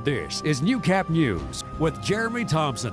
This is Newcap News with Jeremy Thompson.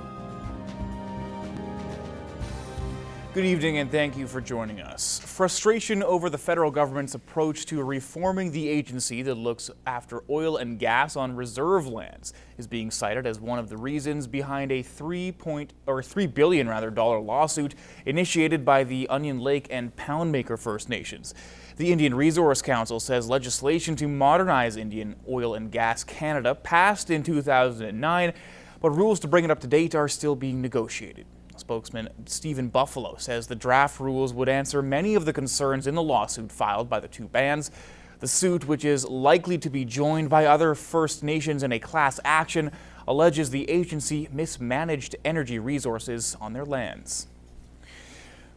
Good evening and thank you for joining us. Frustration over the federal government's approach to reforming the agency that looks after oil and gas on reserve lands is being cited as one of the reasons behind a $3 billion lawsuit initiated by the Onion Lake and Poundmaker First Nations. The Indian Resource Council says legislation to modernize Indian Oil and Gas Canada passed in 2009, but rules to bring it up to date are still being negotiated. Spokesman Stephen Buffalo says the draft rules would answer many of the concerns in the lawsuit filed by the two bands. The suit, which is likely to be joined by other First Nations in a class action, alleges the agency mismanaged energy resources on their lands.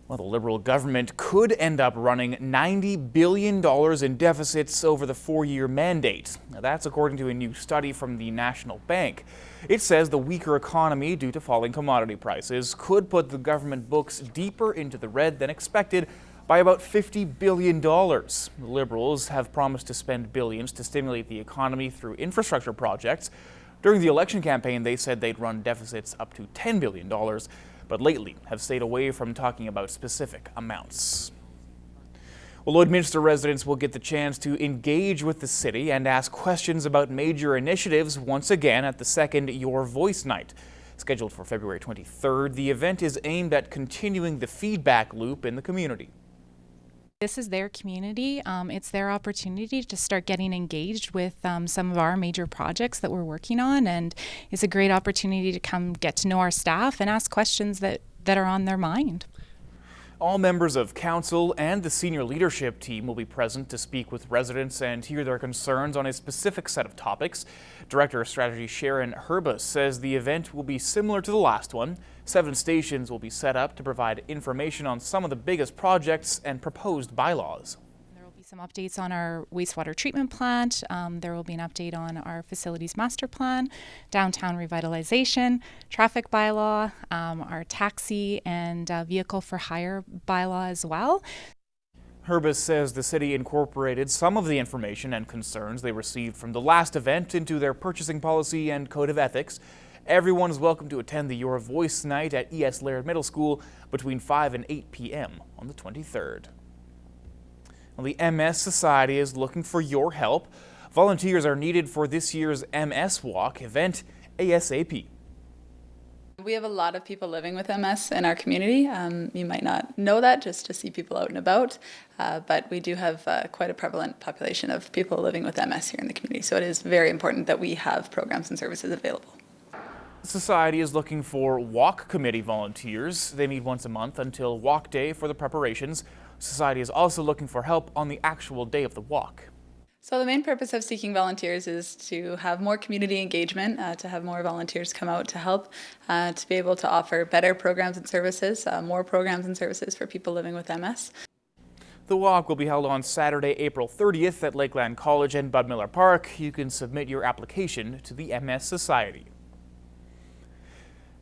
Well, the Liberal government could end up running $90 billion in deficits over the four-year mandate. Now, that's according to a new study from the National Bank. It says the weaker economy due to falling commodity prices could put the government books deeper into the red than expected by about $50 billion. The Liberals have promised to spend billions to stimulate the economy through infrastructure projects. During the election campaign, they said they'd run deficits up to $10 billion. But lately have stayed away from talking about specific amounts. Well, Lloydminster residents will get the chance to engage with the city and ask questions about major initiatives once again at the second Your Voice Night. Scheduled for February 23rd, the event is aimed at continuing the feedback loop in the community. This is their community. It's their opportunity to start getting engaged with some of our major projects that we're working on, and it's a great opportunity to come get to know our staff and ask questions that are on their mind. All members of council and the senior leadership team will be present to speak with residents and hear their concerns on a specific set of topics. Director of Strategy Sharon Herbus says the event will be similar to the last one. 7 stations will be set up to provide information on some of the biggest projects and proposed bylaws. There will be some updates on our wastewater treatment plant. There will be an update on our facilities master plan, downtown revitalization, traffic bylaw, our taxi and vehicle for hire bylaw as well. Herbus says the city incorporated some of the information and concerns they received from the last event into their purchasing policy and code of ethics. Everyone is welcome to attend the Your Voice Night at E.S. Laird Middle School between 5 and 8 p.m. on the 23rd. Well, the MS Society is looking for your help. Volunteers are needed for this year's MS Walk event ASAP. We have a lot of people living with MS in our community. You might not know that just to see people out and about, but we do have quite a prevalent population of people living with MS here in the community, so it is very important that we have programs and services available. The Society is looking for walk committee volunteers. They meet once a month until walk day for the preparations. The Society is also looking for help on the actual day of the walk. So the main purpose of seeking volunteers is to have more community engagement, to have more volunteers come out to help, to be able to offer better programs and services, more programs and services for people living with MS. The walk will be held on Saturday, April 30th at Lakeland College and Bud Miller Park. You can submit your application to the MS Society.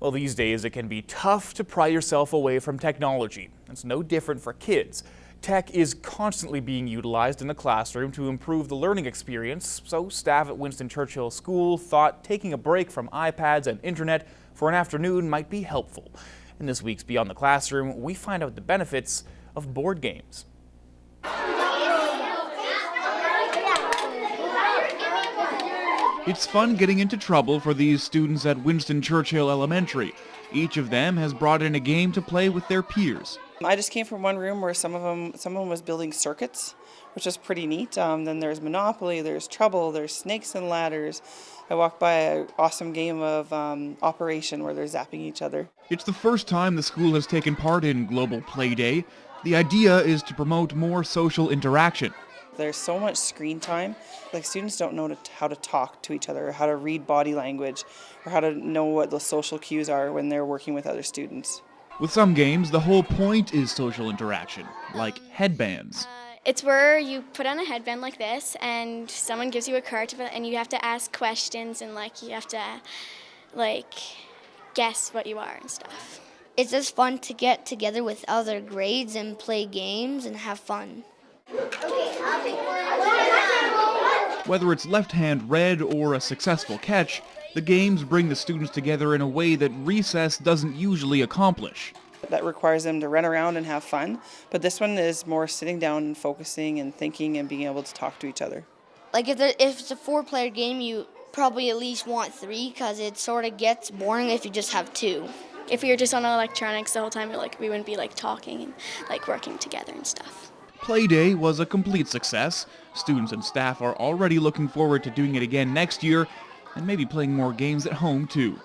Well, these days it can be tough to pry yourself away from technology. It's no different for kids. Tech is constantly being utilized in the classroom to improve the learning experience, so staff at Winston Churchill School thought taking a break from iPads and internet for an afternoon might be helpful. In this week's Beyond the Classroom, we find out the benefits of board games. It's fun getting into trouble for these students at Winston Churchill Elementary. Each of them has brought in a game to play with their peers. I just came from one room where someone was building circuits, which is pretty neat. Then there's Monopoly, there's Trouble, there's Snakes and Ladders. I walked by an awesome game of Operation where they're zapping each other. It's the first time the school has taken part in Global Play Day. The idea is to promote more social interaction. There's so much screen time. Like, students don't know how to talk to each other, or how to read body language, or how to know what the social cues are when they're working with other students. With some games, the whole point is social interaction, like headbands. It's where you put on a headband like this, and someone gives you a card, and you have to ask questions, and you have to guess what you are and stuff. It's just fun to get together with other grades and play games and have fun. Whether it's left-hand red or a successful catch, the games bring the students together in a way that recess doesn't usually accomplish. That requires them to run around and have fun, but this one is more sitting down and focusing and thinking and being able to talk to each other. Like if it's a 4-player game, you probably at least want 3 because it sort of gets boring if you just have 2. If we were just on electronics the whole time, we wouldn't be talking and working together and stuff. Playday was a complete success. Students and staff are already looking forward to doing it again next year and maybe playing more games at home too.